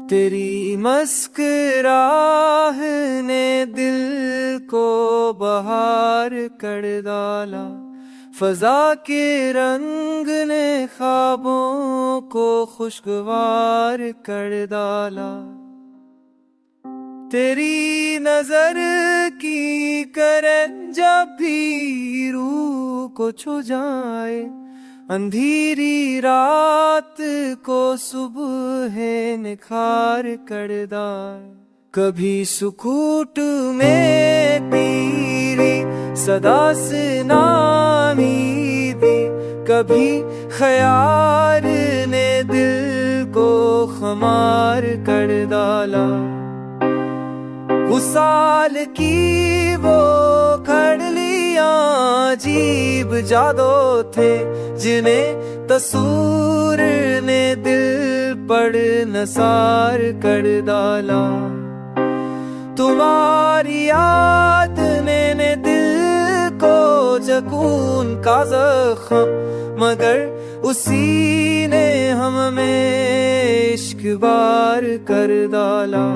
तेरी मुस्कुराह ने दिल को बहार कर डाला, फजा के रंग ने ख्वाबों को खुशगवार कर डाला। तेरी नजर की करें जब भी रूह को छू जाए, अंधेरी रात को सुबह निखार कर दाए। कभी सुकूट में तेरी सदा से नामीदी, कभी ख्याल ने दिल को खुमार कर डाला। उसाल की वो खड़लियां अजीब जादू थे, जिन्हें तसूर ने दिल पर नसार कर डाला। तुम्हारी याद ने दिल को जकून का जख्म, मगर उसी ने हम में इश्क बार कर डाला।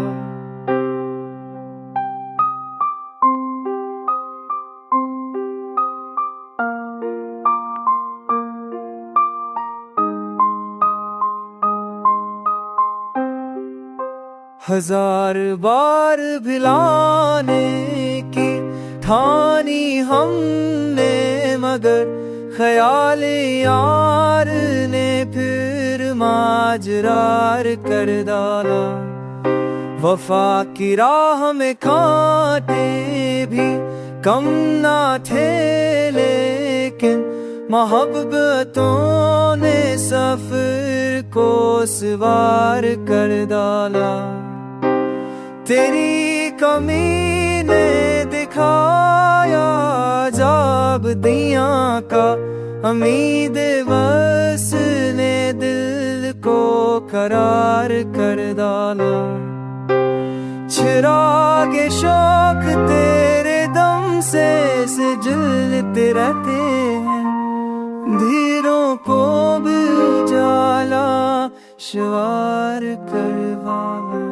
हजार बार भिलाने की ठानी हमने, मगर ख्याल यार ने फिर माजरार कर डाला। वफा की राह में कांटे भी कम ना थे, लेकिन मोहब्बतों ने सफर को सवार कर डाला। तेरी कमी ने दिखाया जाब दिया का, उम्मीद बस ने दिल को करार कर डाला। चिराग शौक तेरे दम से जलते रहते हैं, धीरों को भी उजाला शवार करवाना।